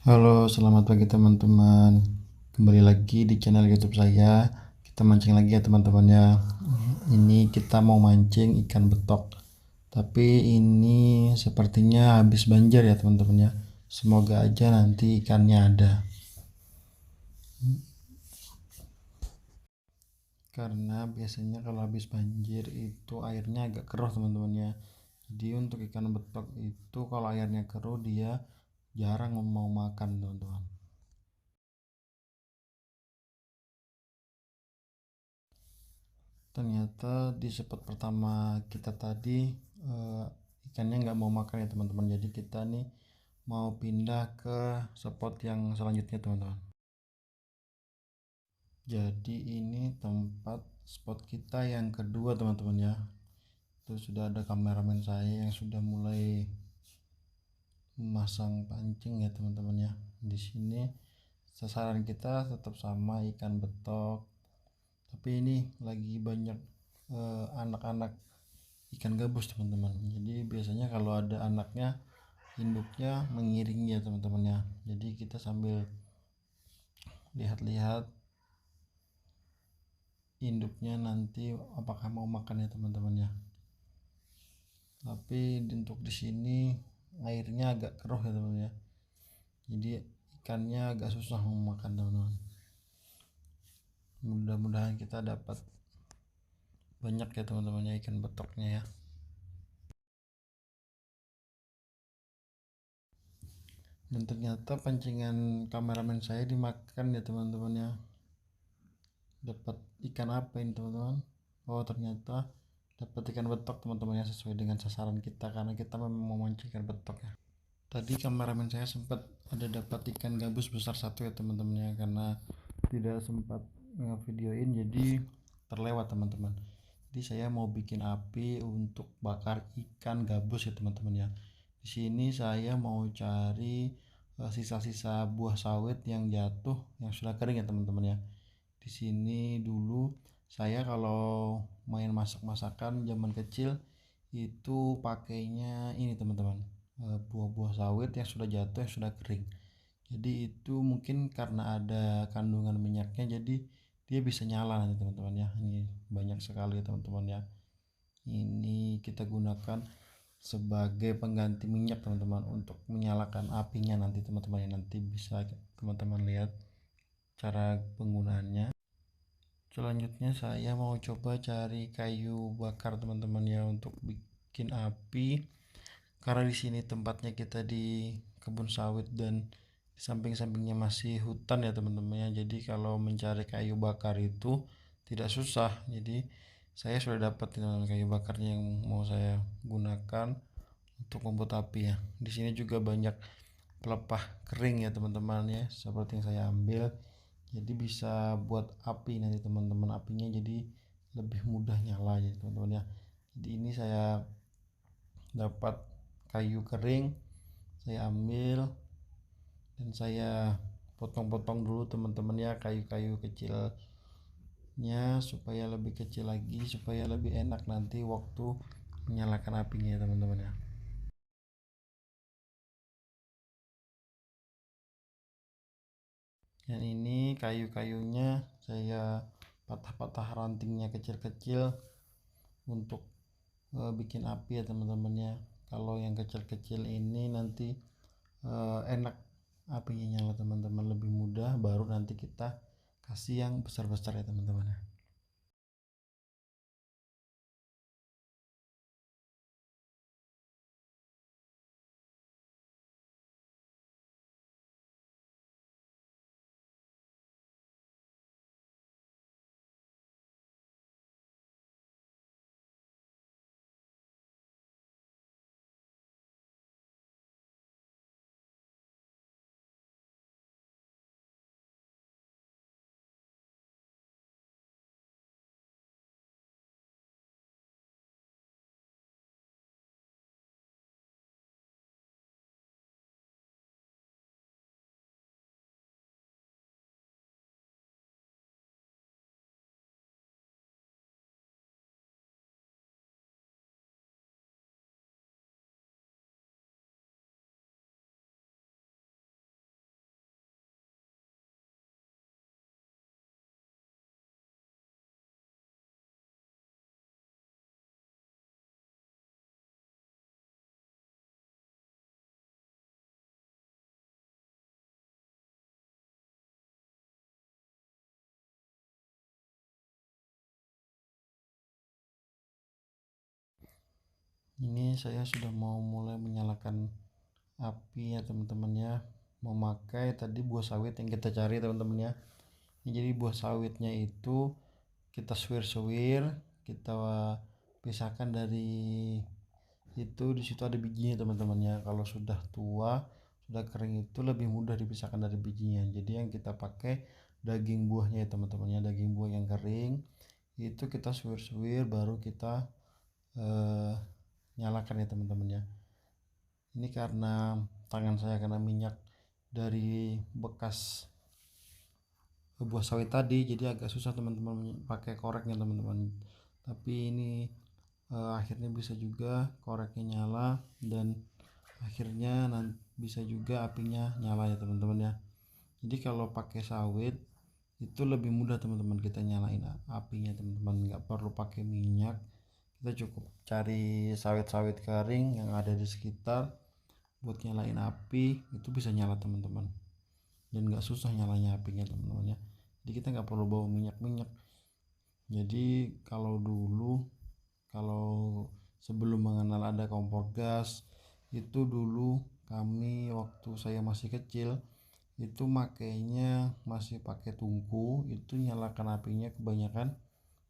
Halo, selamat pagi teman-teman. Kembali lagi di channel YouTube saya. Kita mancing lagi ya teman-teman ya. Ini kita mau mancing ikan betok. Tapi ini sepertinya habis banjir ya teman-teman ya. Semoga aja nanti ikannya ada. Karena biasanya kalau habis banjir itu airnya agak keruh teman-teman ya. Jadi untuk ikan betok itu kalau airnya keruh dia jarang mau makan teman-teman. Ternyata di spot pertama kita tadi eh, ikannya nggak mau makan ya teman-teman, jadi kita nih mau pindah ke spot yang selanjutnya teman-teman. Jadi ini tempat spot kita yang kedua teman-teman ya. Itu sudah ada kameramen saya yang sudah mulai memasang pancing ya teman-teman ya. Di sini sasaran kita tetap sama, ikan betok, tapi ini lagi banyak anak-anak ikan gabus teman-teman. Jadi biasanya kalau ada anaknya, induknya mengiringi ya teman-teman ya. Jadi kita sambil lihat-lihat induknya nanti apakah mau makan ya teman-teman ya. Tapi untuk di sini airnya agak keruh ya teman-teman ya, jadi ikannya agak susah mau makan teman-teman. Mudah-mudahan kita dapat banyak ya teman-teman ya ikan betoknya ya. Dan ternyata pancingan kameramen saya dimakan ya teman-teman ya. Dapat ikan apa ini teman-teman? Oh, ternyata dapat ikan betok teman-teman ya, sesuai dengan sasaran kita karena kita memang mau mancing ikan betok ya. Tadi kameramen saya sempat ada dapat ikan gabus besar satu ya teman-teman ya, karena tidak sempat videoin jadi terlewat teman-teman. Jadi saya mau bikin api untuk bakar ikan gabus ya teman-teman ya. Di sini saya mau cari sisa-sisa buah sawit yang jatuh yang sudah kering ya teman-teman ya. Di sini dulu saya kalau main masak-masakan zaman kecil itu pakainya ini teman-teman, buah-buah sawit yang sudah jatuh yang sudah kering. Jadi itu mungkin karena ada kandungan minyaknya, jadi dia bisa nyala nanti teman-teman ya. Ini banyak sekali ya teman-teman ya. Ini kita gunakan sebagai pengganti minyak teman-teman untuk menyalakan apinya nanti teman-teman ya. Nanti bisa teman-teman lihat cara penggunaannya. Selanjutnya saya mau coba cari kayu bakar teman-teman ya untuk bikin api. Karena di sini tempatnya kita di kebun sawit dan di samping-sampingnya masih hutan ya teman-teman ya. Jadi kalau mencari kayu bakar itu tidak susah. Jadi saya sudah dapat kayu bakarnya yang mau saya gunakan untuk membuat api ya. Di sini juga banyak pelepah kering ya teman-teman ya, seperti yang saya ambil. Jadi bisa buat api nanti teman-teman, apinya jadi lebih mudah nyala ya teman-teman ya. Jadi ini saya dapat kayu kering, saya ambil dan saya potong-potong dulu teman-teman ya kayu-kayu kecilnya, supaya lebih kecil lagi, supaya lebih enak nanti waktu menyalakan apinya ya teman-teman ya. Dan ini kayu-kayunya saya patah-patah rantingnya kecil-kecil untuk bikin api ya teman-teman ya. Kalau yang kecil-kecil ini nanti enak apinya nyala teman-teman, lebih mudah, baru nanti kita kasih yang besar-besar ya teman-teman ya. Ini saya sudah mau mulai menyalakan api ya teman-teman ya, memakai tadi buah sawit yang kita cari teman-teman ya. Ini jadi buah sawitnya itu kita suwir-suwir, kita pisahkan dari itu, di situ ada bijinya teman-teman ya. Kalau sudah tua, sudah kering itu lebih mudah dipisahkan dari bijinya. Jadi yang kita pakai daging buahnya ya teman-teman ya, daging buah yang kering itu kita suwir-suwir baru kita eh, nyalakan ya teman-teman ya. Ini karena tangan saya kena minyak dari bekas buah sawit tadi, jadi agak susah teman-teman pakai koreknya teman-teman. Tapi ini akhirnya bisa juga koreknya nyala, dan akhirnya bisa juga apinya nyala ya teman-teman ya. Jadi kalau pakai sawit itu lebih mudah teman-teman, kita nyalain apinya teman-teman, nggak perlu pakai minyak. Kita cukup cari sawit-sawit kering yang ada di sekitar buat nyalain api, itu bisa nyala teman-teman, dan nggak susah nyalanya apinya teman-teman ya. Jadi kita nggak perlu bawa minyak-minyak. Jadi kalau sebelum mengenal ada kompor gas, itu dulu kami waktu saya masih kecil itu makainya masih pakai tungku, itu nyalakan apinya kebanyakan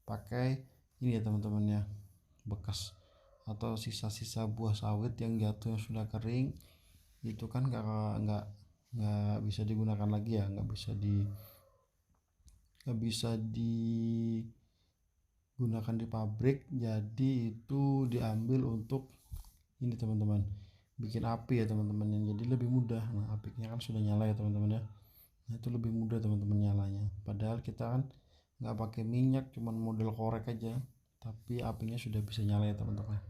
pakai ini ya teman-teman ya, bekas atau sisa-sisa buah sawit yang jatuh yang sudah kering. Itu kan nggak bisa digunakan lagi ya, nggak bisa digunakan di pabrik, jadi itu diambil untuk ini teman-teman, bikin api ya teman-teman, yang jadi lebih mudah. Nah apinya kan sudah nyala ya teman-teman ya, nah itu lebih mudah teman-teman nyalanya, padahal kita kan nggak pakai minyak, cuman model korek aja, tapi apinya sudah bisa nyala ya teman-teman.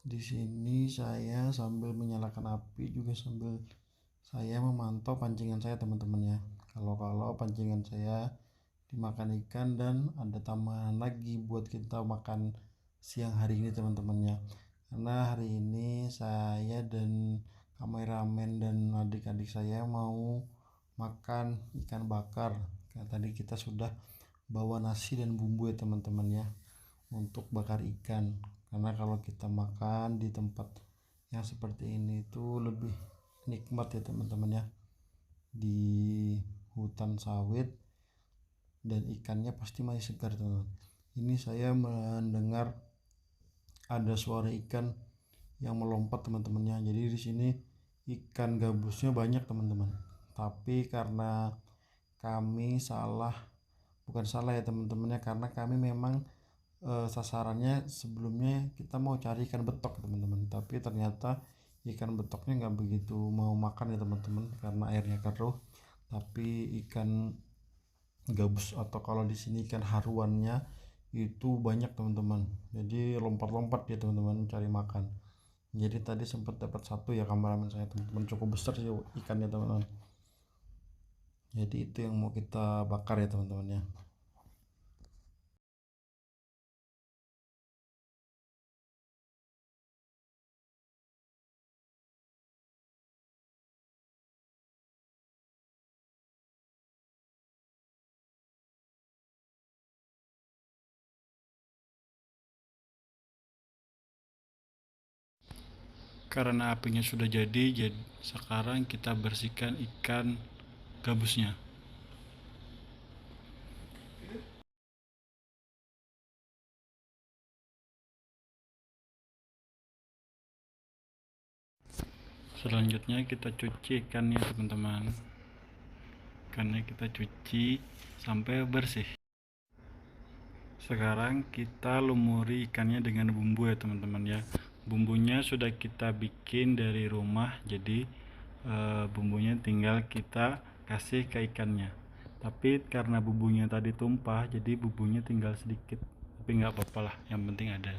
Di sini saya sambil menyalakan api juga sambil saya memantau pancingan saya teman-teman ya. Kalau pancingan saya dimakan ikan dan ada tambahan lagi buat kita makan siang hari ini teman-teman ya. Karena hari ini saya dan kameramen dan adik-adik saya mau makan ikan bakar. Kayak tadi kita sudah bawa nasi dan bumbu ya teman-teman ya, untuk bakar ikan. Karena kalau kita makan di tempat yang seperti ini itu lebih nikmat ya teman-teman ya, di hutan sawit, dan ikannya pasti masih segar teman-teman. Ini saya mendengar ada suara ikan yang melompat teman-temannya. Jadi di sini ikan gabusnya banyak teman-teman, tapi karena kami bukan salah ya teman-temannya, karena kami memang sasarannya sebelumnya kita mau cari ikan betok teman-teman, tapi ternyata ikan betoknya nggak begitu mau makan ya teman-teman, karena airnya keruh. Tapi ikan gabus atau kalau di sini ikan haruannya itu banyak teman-teman, jadi lompat-lompat ya teman-teman cari makan. Jadi tadi sempat dapat satu ya kameramen saya teman-teman, cukup besar sih ikannya teman-teman. Jadi itu yang mau kita bakar ya teman-teman ya. Karena apinya sudah jadi sekarang kita bersihkan ikan gabusnya. Selanjutnya kita cuci ikannya teman-teman. Ikannya kita cuci sampai bersih. Sekarang kita lumuri ikannya dengan bumbu ya teman-teman ya. Bumbunya sudah kita bikin dari rumah, jadi bumbunya tinggal kita kasih ke ikannya. Tapi karena bumbunya tadi tumpah, jadi bumbunya tinggal sedikit, tapi nggak apa-apa lah, yang penting ada.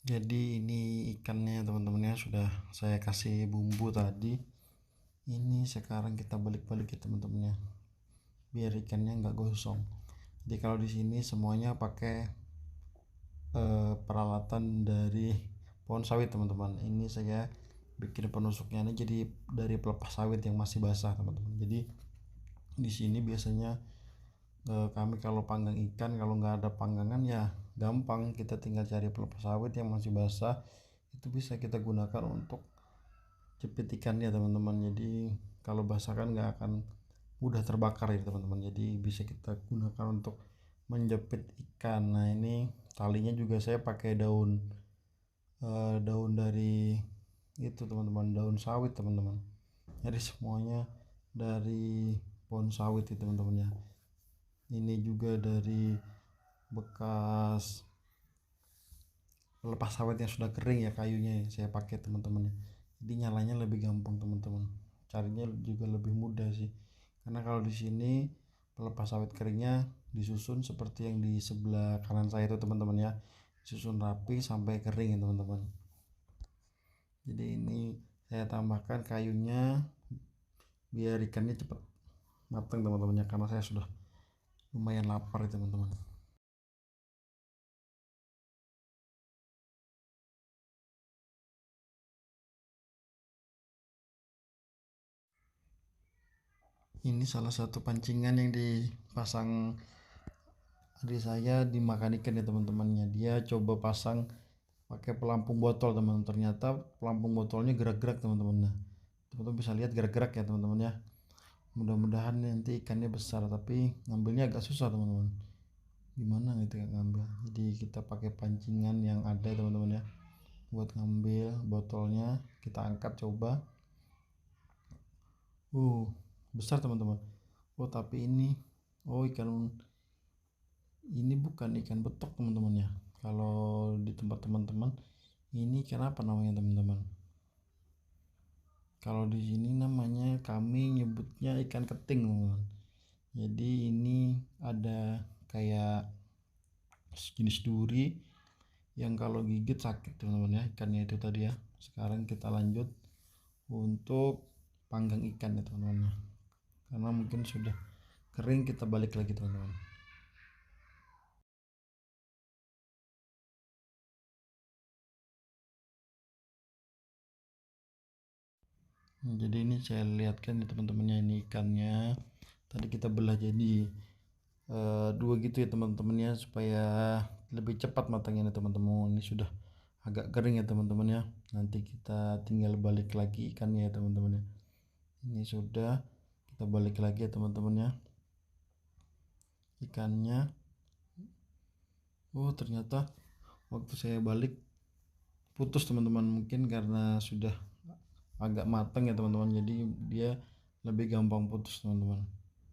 Jadi ini ikannya teman-teman ya, sudah saya kasih bumbu tadi. Ini sekarang kita balik-balik ya teman-teman ya, biar ikannya nggak gosong. Jadi kalau di sini semuanya pakai peralatan dari pohon sawit teman-teman. Ini saya bikin penusuknya ini jadi dari pelepas sawit yang masih basah teman-teman. Jadi Di sini biasanya kami kalau panggang ikan, kalau nggak ada panggangan ya gampang, kita tinggal cari pelepas sawit yang masih basah, itu bisa kita gunakan untuk jepit ikannya teman-teman. Jadi kalau basah kan nggak akan mudah terbakar ya teman-teman, jadi bisa kita gunakan untuk menjepit ikan. Nah ini talinya juga saya pakai daun dari itu teman-teman, daun sawit teman-teman, jadi semuanya dari pohon sawit itu teman-teman ya. Ini juga dari bekas pelepas sawit yang sudah kering ya, kayunya yang saya pakai teman-teman ya. Jadi nyalanya lebih gampang teman-teman, carinya juga lebih mudah sih, karena kalau di sini pelepas sawit keringnya disusun seperti yang di sebelah kanan saya itu teman-teman ya, disusun rapi sampai kering ya teman-teman. Jadi ini saya tambahkan kayunya biar ikannya cepat matang teman-teman ya, karena saya sudah lumayan lapar ya teman-teman. Ini salah satu pancingan yang dipasang adik saya dimakan ikan ya teman-temannya. Dia coba pasang pakai pelampung botol teman-teman, ternyata pelampung botolnya gerak-gerak teman-teman. Nah teman-teman bisa lihat gerak-gerak ya teman-teman ya. Mudah-mudahan nanti ikannya besar, tapi ngambilnya agak susah teman-teman, gimana gitu ya ngambil. Jadi kita pakai pancingan yang ada teman-teman ya buat ngambil botolnya. Kita angkat coba, besar teman-teman. Tapi ikan ini bukan ikan betok teman-teman ya. Kalau di tempat teman-teman ini ikan apa namanya teman-teman? Kalau di sini namanya, kami nyebutnya ikan keting teman-teman. Jadi ini ada kayak jenis duri yang kalau gigit sakit teman-teman ya, ikannya itu tadi ya. Sekarang kita lanjut untuk panggang ikan ya teman-teman ya, karena mungkin sudah kering, kita balik lagi teman-teman. Jadi ini saya lihatkan ya teman-temannya, ini ikannya tadi kita belah jadi dua gitu ya teman-temannya, supaya lebih cepat matangnya teman-teman. Ini sudah agak kering ya teman-teman ya, nanti kita tinggal balik lagi ikannya ya teman-teman ya. Ini sudah, kita balik lagi ya teman-teman ya ikannya. Ternyata waktu saya balik putus teman-teman, mungkin karena sudah agak matang ya teman-teman, jadi dia lebih gampang putus teman-teman.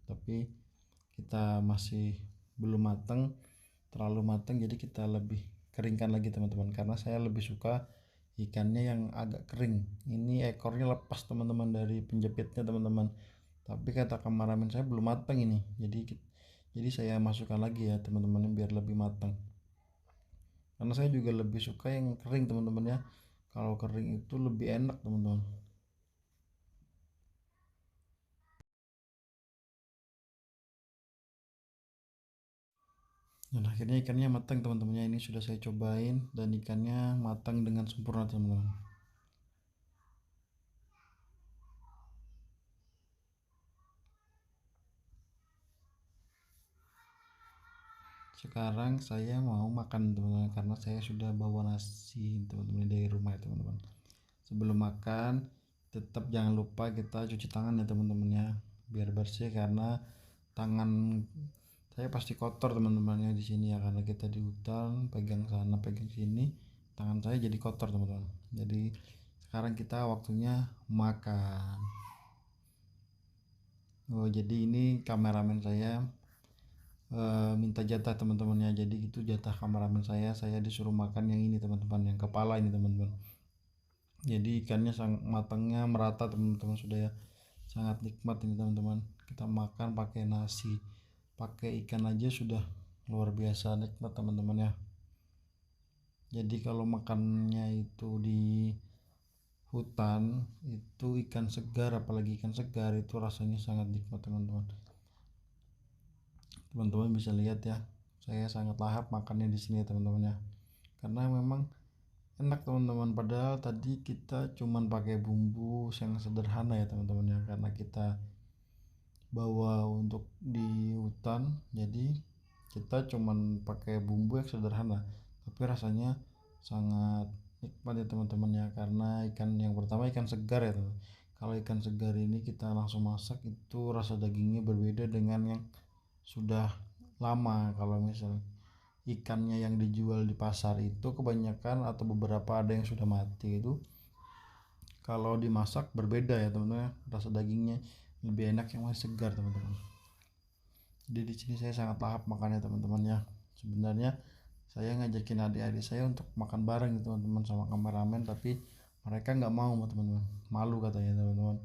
Tapi kita masih belum matang, terlalu matang, jadi kita lebih keringkan lagi teman-teman, karena saya lebih suka ikannya yang agak kering. Ini ekornya lepas teman-teman dari penjepitnya teman-teman, tapi kata kameramen saya belum matang ini, jadi saya masukkan lagi ya teman-teman biar lebih matang, karena saya juga lebih suka yang kering teman-teman ya. Kalau kering itu lebih enak teman-teman. Dan akhirnya ikannya matang teman-temannya, ini sudah saya cobain dan ikannya matang dengan sempurna teman-teman. Sekarang saya mau makan teman-teman, karena saya sudah bawa nasi teman-teman dari rumah ya teman-teman. Sebelum makan tetap jangan lupa kita cuci tangan ya teman-teman ya, biar bersih, karena tangan saya pasti kotor teman-temannya di sini ya, karena kita di hutan, pegang sana pegang sini, tangan saya jadi kotor teman-teman. Jadi sekarang kita waktunya makan. Jadi ini kameramen saya minta jatah teman-temannya, jadi itu jatah kameramen saya disuruh makan yang ini teman-teman, yang kepala ini teman-teman. Jadi ikannya sangat matangnya merata teman-teman, sudah ya, sangat nikmat ini teman-teman. Kita makan pakai nasi, pakai ikan aja sudah luar biasa nikmat teman-teman ya. Jadi kalau makannya itu di hutan, itu ikan segar, apalagi ikan segar itu rasanya sangat nikmat teman-teman. Teman-teman bisa lihat ya, saya sangat lahap makannya di sini teman-teman ya, karena memang enak teman-teman. Padahal tadi kita cuman pakai bumbu yang sederhana ya teman-teman ya, karena kita bawa untuk di hutan, jadi kita cuman pakai bumbu yang sederhana tapi rasanya sangat nikmat ya teman-teman ya, karena ikan yang pertama ikan segar ya teman. Kalau ikan segar ini kita langsung masak itu rasa dagingnya berbeda dengan yang sudah lama. Kalau misal ikannya yang dijual di pasar itu kebanyakan atau beberapa ada yang sudah mati, itu kalau dimasak berbeda ya teman-teman, rasa dagingnya lebih enak yang masih segar teman-teman. Jadi di sini saya sangat lahap makannya teman-teman ya. Sebenarnya saya ngajakin adik-adik saya untuk makan bareng gitu teman-teman sama kameramen, tapi mereka nggak mau teman-teman, malu katanya teman-teman.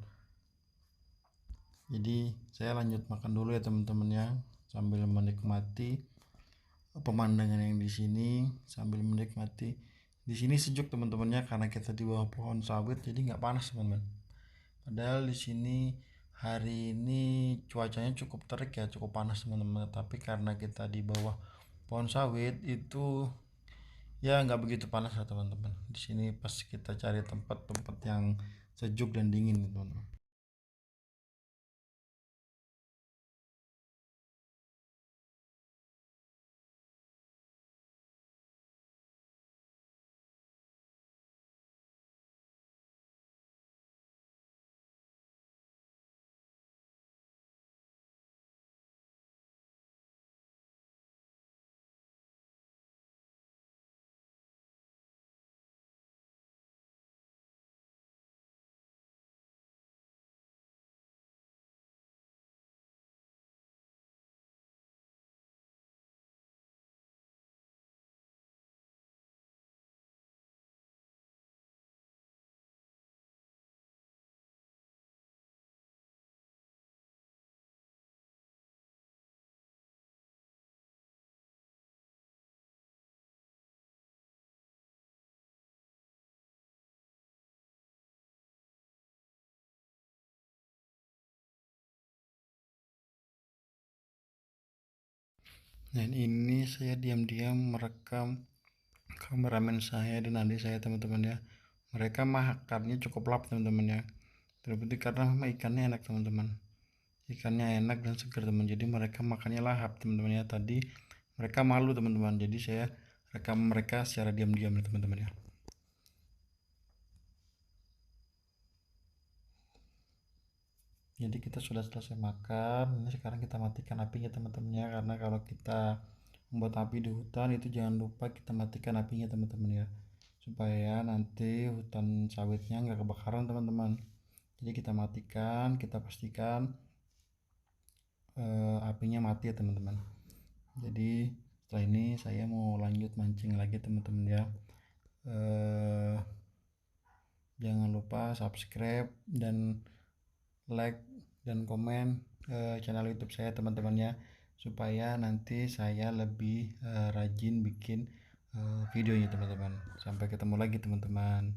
Jadi saya lanjut makan dulu ya teman-teman ya, sambil menikmati pemandangan yang di sini, sambil menikmati di sini sejuk teman-temannya karena kita di bawah pohon sawit jadi nggak panas teman-teman. Padahal di sini hari ini cuacanya cukup terik ya, cukup panas teman-teman. Tapi karena kita di bawah pohon sawit itu ya nggak begitu panas lah teman-teman. Di sini pas kita cari tempat-tempat yang sejuk dan dingin gitu, teman-teman. Dan ini saya diam-diam merekam kameramen saya dan adik saya teman-teman ya. Mereka makannya cukup lap teman-teman ya. Terbukti karena memang ikannya enak teman-teman. Ikannya enak dan segar teman, jadi mereka makannya lahap teman-teman ya. Tadi mereka malu teman-teman, jadi saya rekam mereka secara diam-diam ya teman-teman ya. Jadi kita sudah selesai makan, ini sekarang kita matikan apinya teman-teman ya, karena kalau kita membuat api di hutan itu jangan lupa kita matikan apinya teman-teman ya, supaya nanti hutan sawitnya nggak kebakaran teman-teman. Jadi kita matikan, kita pastikan apinya mati ya teman-teman. Jadi setelah ini saya mau lanjut mancing lagi teman-teman ya. Jangan lupa subscribe dan like dan komen channel YouTube saya teman-teman ya, supaya nanti saya lebih rajin bikin videonya teman-teman. Sampai ketemu lagi teman-teman.